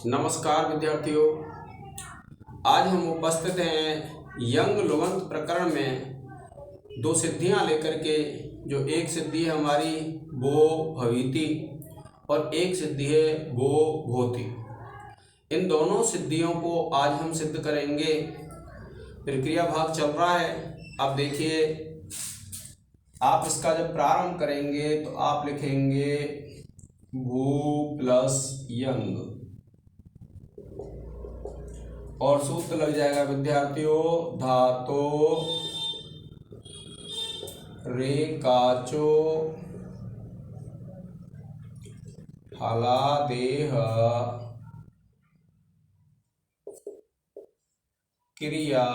नमस्कार विद्यार्थियों। आज हम उपस्थित हैं यंग लुगंत प्रकरण में दो सिद्धियां लेकर के। जो एक सिद्धि है हमारी वो भविति और एक सिद्धि है वो भूति। इन दोनों सिद्धियों को आज हम सिद्ध करेंगे। प्रक्रिया भाग चल रहा है। अब देखिए, आप इसका जब प्रारंभ करेंगे तो आप लिखेंगे भू प्लस यंग और सूत्र लग जाएगा विद्यार्थियों धातो रेकाचो हलादेह क्रिया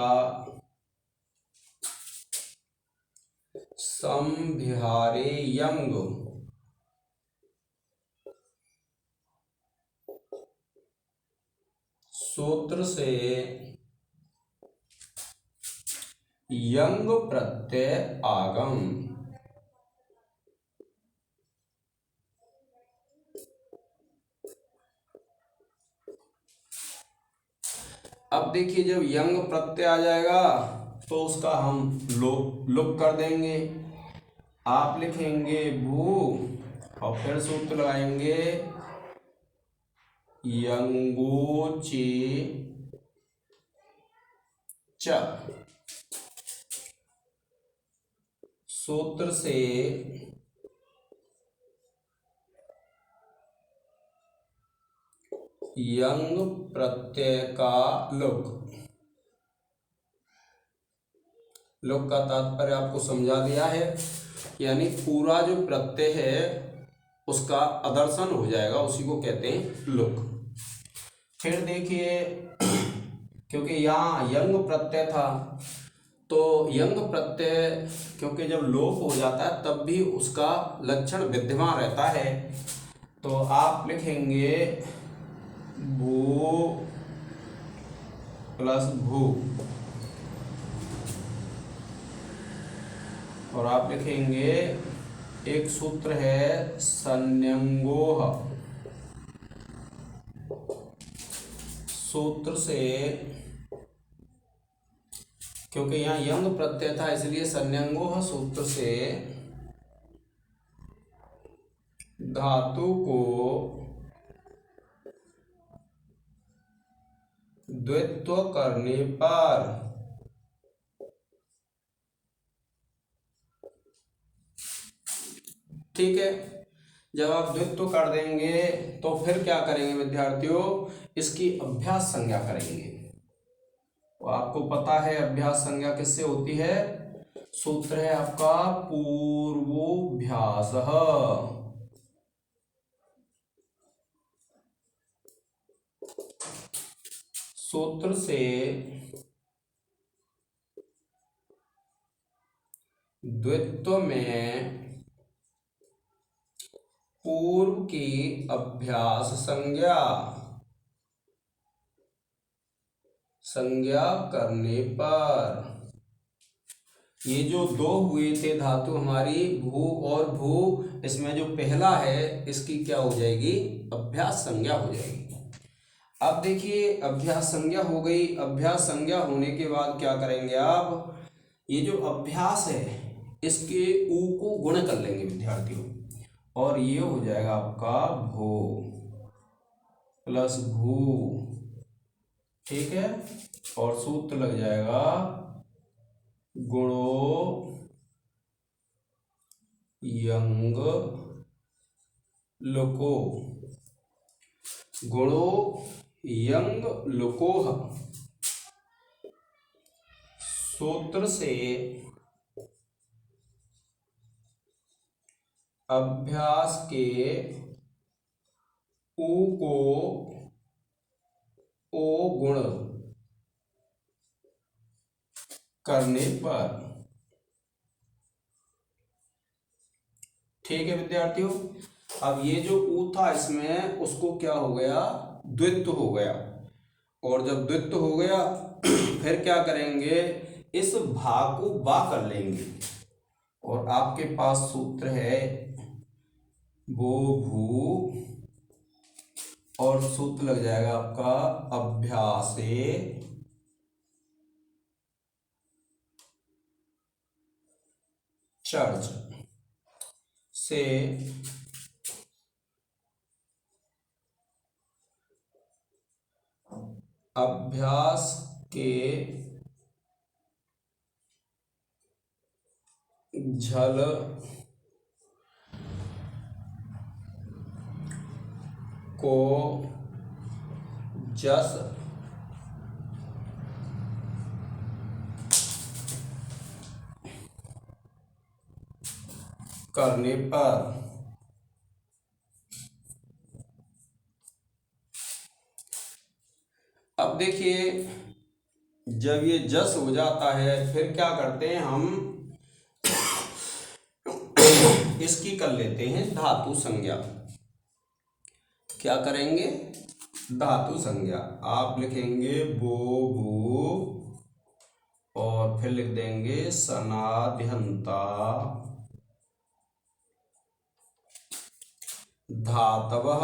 संभिहारे यंग। सूत्र से यंग प्रत्यय आगम। अब देखिए, जब यंग प्रत्यय आ जाएगा तो उसका हम लोप कर देंगे। आप लिखेंगे भू और फिर सूत्र लगाएंगे यंगोचे च। सूत्र से यंग प्रत्यय का लुक। लुक का तात्पर्य आपको समझा दिया है, यानी पूरा जो प्रत्यय है उसका अदर्शन हो जाएगा, उसी को कहते हैं लुक। फिर देखिए, क्योंकि यहाँ यंग प्रत्यय था तो यंग प्रत्यय क्योंकि जब लोप हो जाता है तब भी उसका लक्षण विद्यमान रहता है। तो आप लिखेंगे भू प्लस भू और आप लिखेंगे एक सूत्र है संयंगोह। सूत्र से, क्योंकि यहाँ यंग प्रत्यय था इसलिए संयंगोह सूत्र से धातु को द्वित्व करने पर ठीक है। जब आप द्वित्व कर देंगे तो फिर क्या करेंगे विद्यार्थियों, इसकी अभ्यास संज्ञा करेंगे। तो आपको पता है अभ्यास संज्ञा किससे होती है। सूत्र है आपका पूर्वोभ्यास। सूत्र से द्वित्व में पूर्व की अभ्यास संज्ञा करने पर ये जो दो हुए थे धातु हमारी भू और भू, इसमें जो पहला है इसकी क्या हो जाएगी, अभ्यास संज्ञा हो जाएगी। अब देखिए, अभ्यास संज्ञा हो गई। अभ्यास संज्ञा होने के बाद क्या करेंगे आप, ये जो अभ्यास है इसके ऊ को गुण कर लेंगे विद्यार्थियों और ये हो जाएगा आपका भू प्लस भू। ठीक है, और सूत्र लग जाएगा गुणो यंग लुको। गुणो यंग लुकोह। सूत्र से अभ्यास के ऊ को ओ गुण करने पर। ठीक है विद्यार्थियों, अब ये जो ऊ था इसमें उसको क्या हो गया, द्वित्व हो गया। और जब द्वित्व हो गया फिर क्या करेंगे, इस भाग को बा कर लेंगे और आपके पास सूत्र है वो भू और सूत्र लग जाएगा आपका अभ्यासे चर्च से अभ्यास के झल को जस करने पर अब देखिए जब ये जस हो जाता है फिर क्या करते हैं हम इसकी कर लेते हैं धातु संज्ञा। क्या करेंगे? धातु संज्ञा। आप लिखेंगे बो भू और फिर लिख देंगे सनाध्यंता धातवः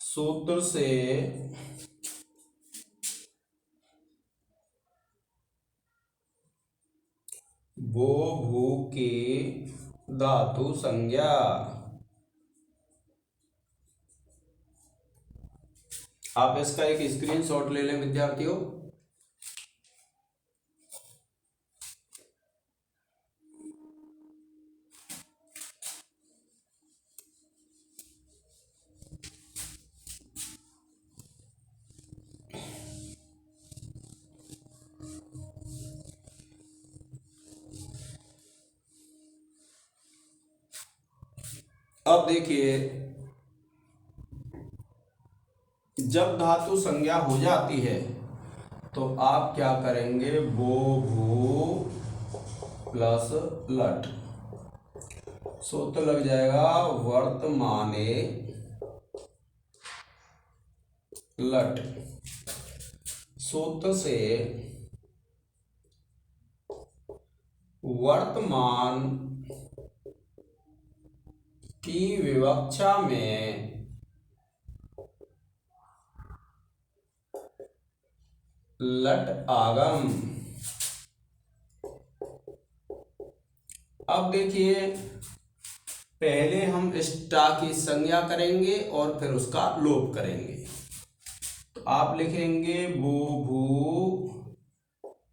सूत्र से वो भू की धातु संज्ञा। आप इसका एक स्क्रीनशॉट ले लें विद्यार्थियों। अब देखिए जब धातु संज्ञा हो जाती है तो आप क्या करेंगे? बो भू प्लस लट सूत्र लग जाएगा वर्तमाने लट। सूत्र से वर्तमान की विवक्षा में लट आगम। अब देखिए पहले हम स्टा की संज्ञा करेंगे और फिर उसका लोप करेंगे। तो आप लिखेंगे बो भू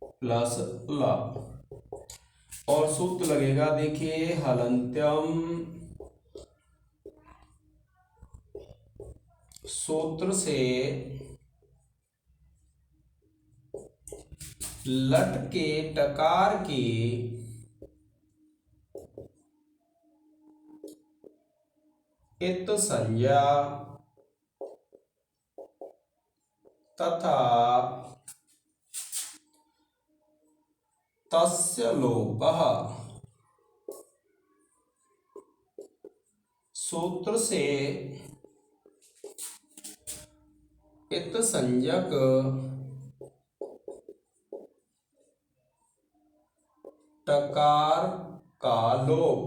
प्लस ल और सूत्र लगेगा देखिए हलंत्यम सूत्र से लट के टकार की इत संज्ञा तथा तस्य लोपः। सूत्र से इत संज्ञक टकार का लोप।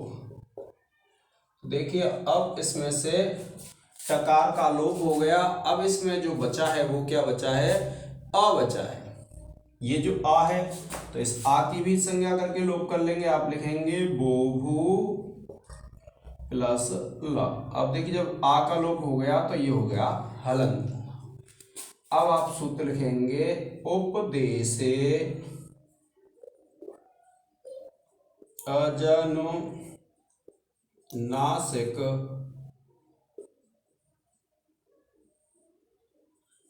देखिए अब इसमें से टकार का लोप हो गया। अब इसमें जो बचा है वो क्या बचा है? अ बचा है। ये जो आ है तो इस आ की भी संज्ञा करके लोप कर लेंगे। आप लिखेंगे बोभू प्लस ल। अब देखिए जब आ का लोप हो गया तो ये हो गया हलंत। अब आप सूत्र लिखेंगे उपदेशे अजनु नासिक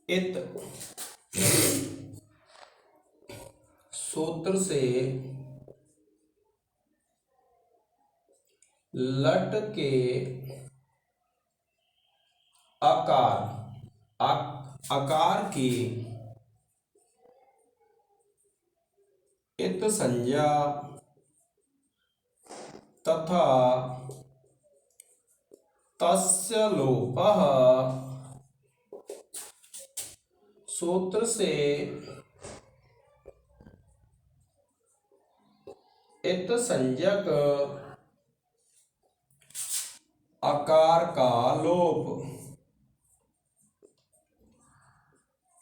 इत सूत्र से लट के आकार की इत संज्ञा तथा तस्य लोपः। सूत्र से इत संज्ञक आकार का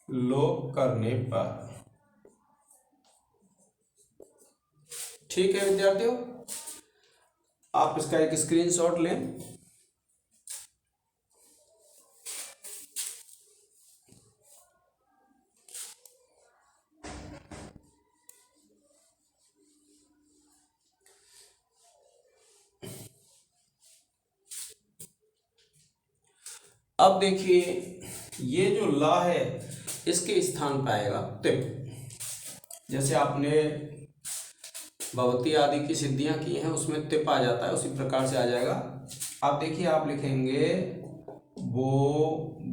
लोप करने पर। ठीक है विद्यार्थियों, आप इसका एक स्क्रीनशॉट लें। अब देखिए, ये जो ला है इसके स्थान पर आएगा तिप। जैसे आपने भवती आदि की सिद्धियां की हैं उसमें तिप आ जाता है, उसी प्रकार से आ जाएगा। आप देखिए, आप लिखेंगे बो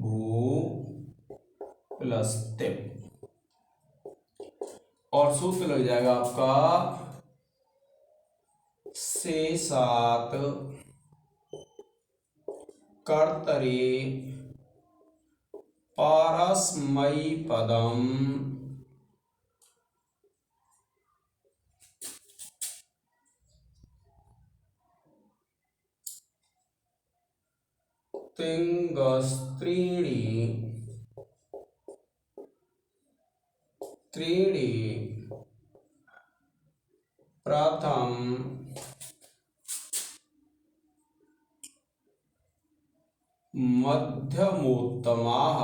भू प्लस तिप और सूत्र लग जाएगा आपका से सात कर्तरी पारस्मयी पदम तिंगस्त्रीणि प्रथम मध्यमोत्तमाः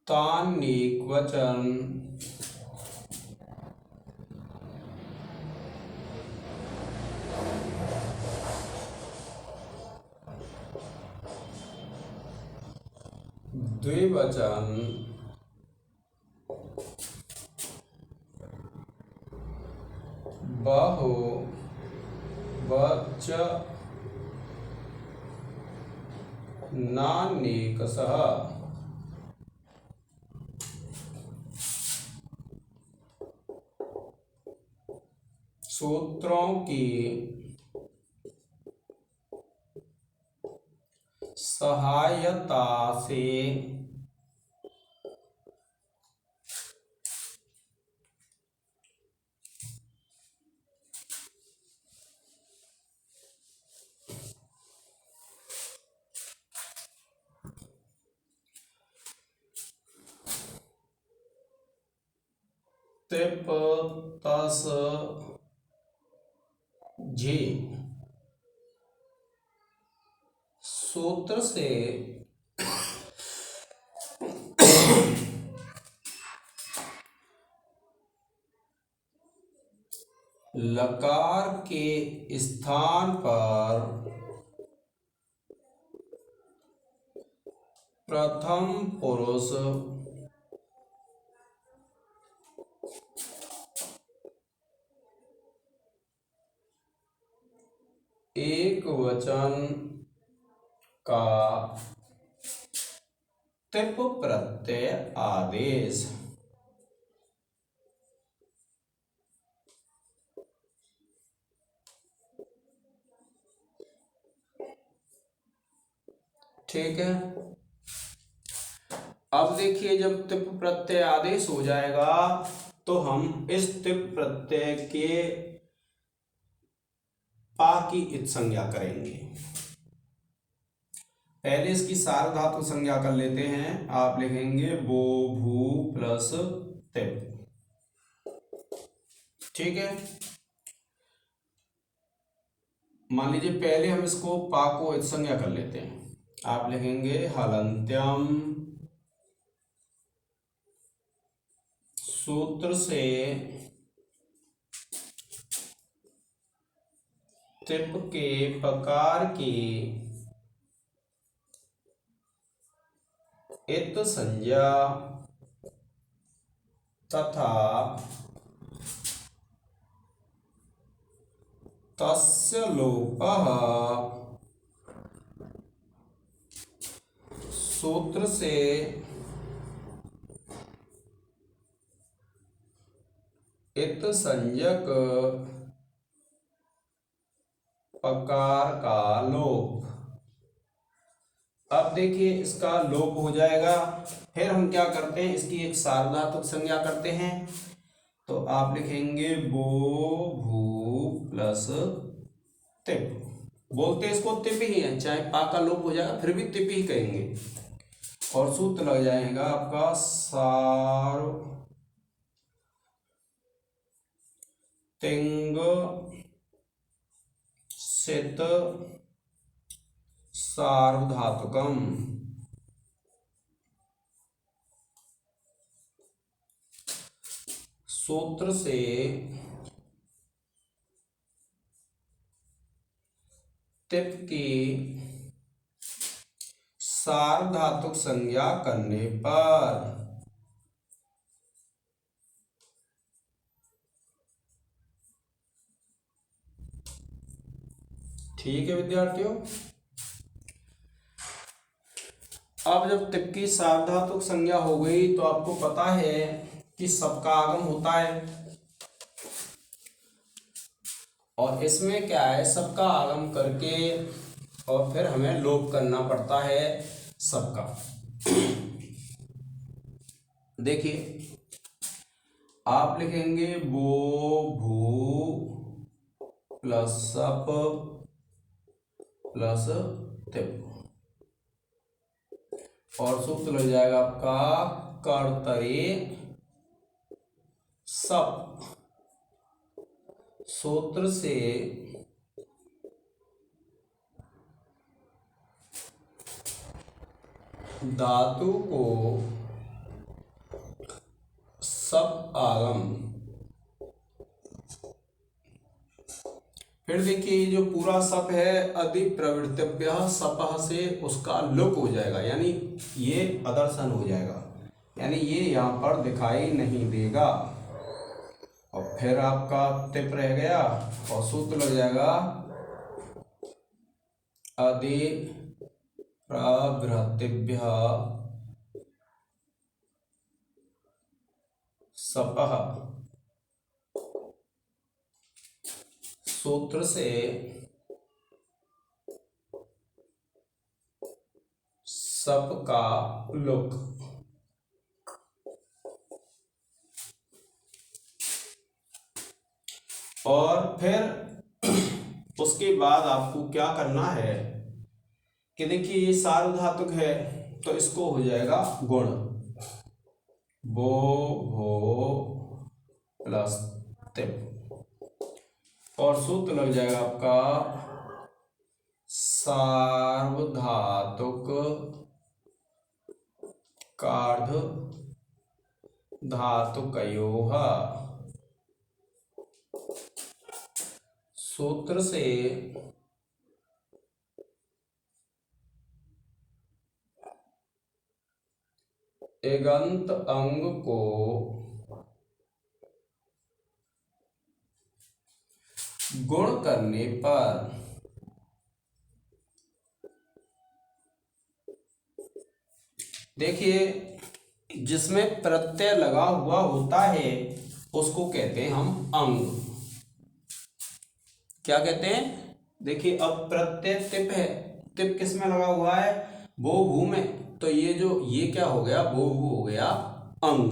तान्नेकवचन द्विवचन बहुवचनानेकशः। सूत्रों की सहायता से तिप तस जी सूत्र से लकार के स्थान पर प्रथम पुरुष एक वचन का तिप प्रत्यय आदेश। ठीक है, अब देखिए, जब तिप प्रत्यय आदेश हो जाएगा तो हम इस तिप प्रत्यय के पा की इत संज्ञा करेंगे। पहले इसकी सार्वधातु संज्ञा कर लेते हैं। आप लिखेंगे बो भू प्लस तिप। ठीक है, मान लीजिए पहले हम इसको पा को इत संज्ञा कर लेते हैं। आप लिखेंगे हलंत्यम सूत्र से तिप के पकार की इत संज्ञा तथा तस्य लोपः सूत्र से इत संज्ञक पकार का लोप। अब देखिए, इसका लोप हो जाएगा। फिर हम क्या करते हैं, इसकी एक सार्वधातुक संज्ञा करते हैं। तो आप लिखेंगे बो भू प्लस तिप। बोलते इसको तिप ही है, चाहे पा का लोप हो जाएगा फिर भी तिप ही कहेंगे। और सूत्र लग जाएगा आपका तिंग सित सार्वधातुकम। सूत्र से तिप की सार्वधातुक संज्ञा करने पर ठीक है विद्यार्थियों। अब जब तिप की सार्वधातुक संज्ञा हो गई तो आपको पता है कि सबका आगम होता है, और इसमें क्या है, सबका आगम करके और फिर हमें लोप करना पड़ता है सबका। देखिए आप लिखेंगे बो भू प्लस सप प्लस तिप, और सूत्र लग जाएगा आपका कर्तरी सप। सूत्र से धातु को सप आगम। फिर देखिए जो पूरा सप है अधिप्रवृत्तिभ्य सपः से उसका लुक हो जाएगा, यानी ये अदर्शन हो जाएगा, यानी ये यहाँ पर दिखाई नहीं देगा। और फिर आपका तिप रह गया और सूत्र लग जाएगा अधिप्रवृत्तिभ्य सपः। सूत्र से सप का लुक। और फिर उसके बाद आपको क्या करना है कि देखिए ये सार्वधातुक है तो इसको हो जाएगा गुण, बो भो प्लस तिप, और सूत्र लग जाएगा आपका सार्वधातुक कार्ध धातुकयोः। सूत्र से एगंत अंग को गुण करने पर देखिए जिसमें प्रत्यय लगा हुआ होता है उसको कहते हैं हम अंग। क्या कहते हैं, देखिए अब प्रत्यय तिप है, तिप किस में लगा हुआ है, बो भू में, तो ये क्या हो गया, बो भू हो गया अंग।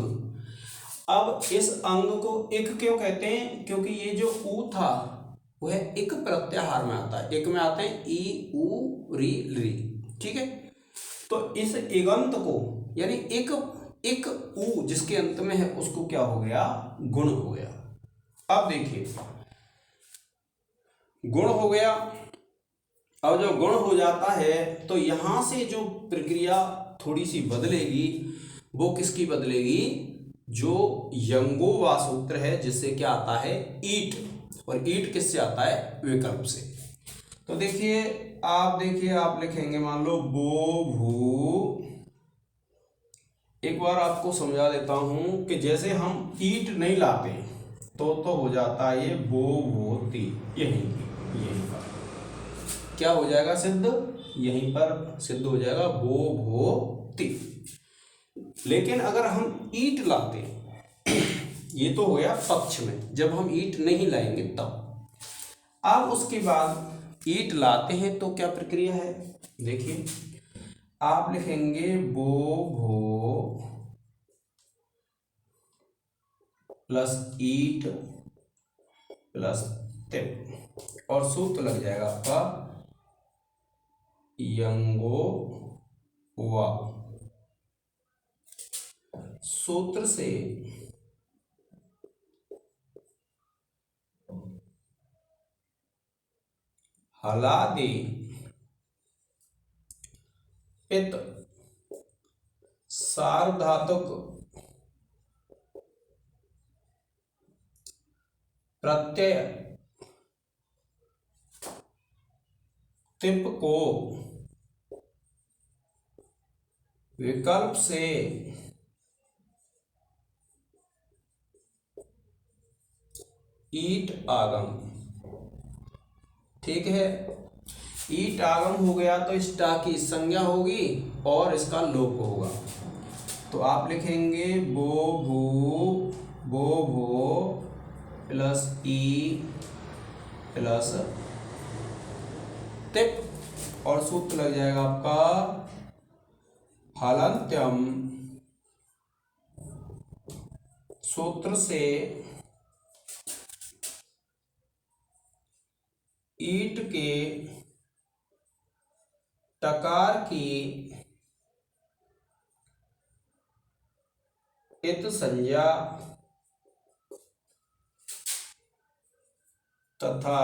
अब इस अंग को इक क्यों कहते हैं, क्योंकि ये जो ऊ था वह इक प्रत्याहार में आता है, इक में आते हैं ई उ री री, ठीक है। तो इस इगंत को यानी इक ऊ जिसके अंत में है उसको क्या हो गया, गुण हो गया। अब देखिए गुण हो गया। अब जब गुण हो जाता है तो यहां से जो प्रक्रिया थोड़ी सी बदलेगी, वो किसकी बदलेगी, जो यंगोवा सूत्र है जिससे क्या आता है ईट, और ईट किससे आता है, विकल्प से। तो देखिए आप लिखेंगे मान लो बो भू। एक बार आपको समझा देता हूं कि जैसे हम ईट नहीं लाते तो हो जाता है ये बो भोती, यहीं पर क्या हो जाएगा सिद्ध, यहीं पर सिद्ध हो जाएगा बो भोती। लेकिन अगर हम ईट लाते, ये तो हो गया पक्ष में जब हम ईट नहीं लाएंगे तब। अब उसके बाद ईट लाते हैं तो क्या प्रक्रिया है, देखिए आप लिखेंगे बो भो प्लस ईट प्लस तिप और सूत्र लग जाएगा आपका यंगो वा। सूत्र से हलादि पित्त सार्वधातुक प्रत्यय तिप को विकल्प से ईट आगम। ठीक है, ईट आगम हो गया तो इस टा की संज्ञा होगी और इसका लोप होगा। तो आप लिखेंगे बो भू प्लस ई प्लस तिप और सूत्र लग जाएगा आपका हलंत्यम। सूत्र से ईट के टकार की इत संज्ञा तथा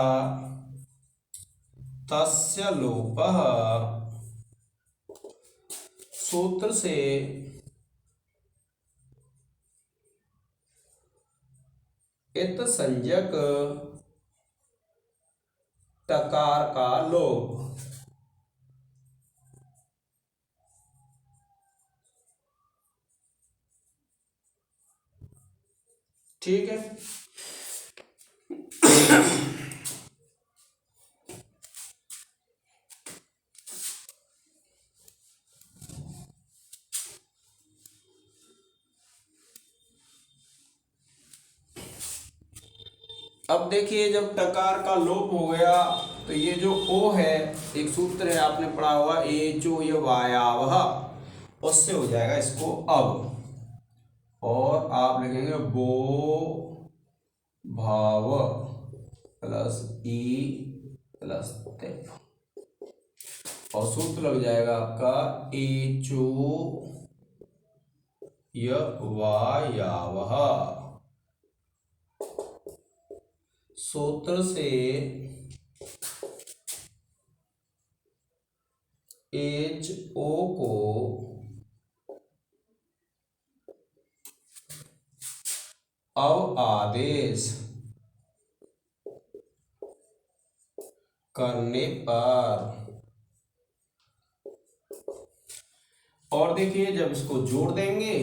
तस्य लोपः। सूत्र से इत संज्ञक टकार का लोप। ठीक है, अब देखिए जब टकार का लोप हो गया तो ये जो ओ है, एक सूत्र है आपने पढ़ा हुआ एचो ये वायावह, उससे हो जाएगा इसको अब, और आप लिखेंगे बो भाव प्लस ई प्लस तिप और सूत्र लग जाएगा आपका एचो य वायावह। सूत्र से एच ओ को अब आदेश करने पर, और देखिए जब इसको जोड़ देंगे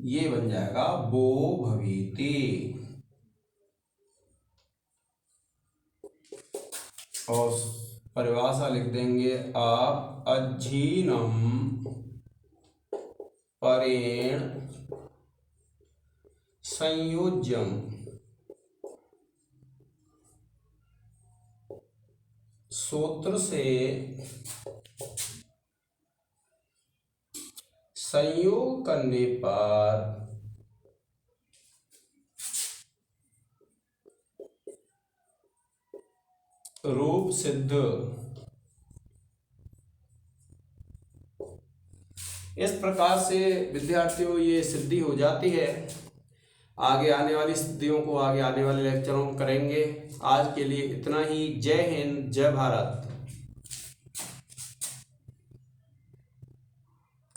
ये बन जाएगा बो भवीति, और परिभाषा लिख देंगे आप अज्जीनम परेण संयोज्यम सूत्र से संयोग करने पर रूप सिद्ध। इस प्रकार से विद्यार्थियों ये सिद्धि हो जाती है। आगे आने वाली सिद्धियों को आगे आने वाले लेक्चरों में करेंगे। आज के लिए इतना ही। जय हिंद, जय भारत।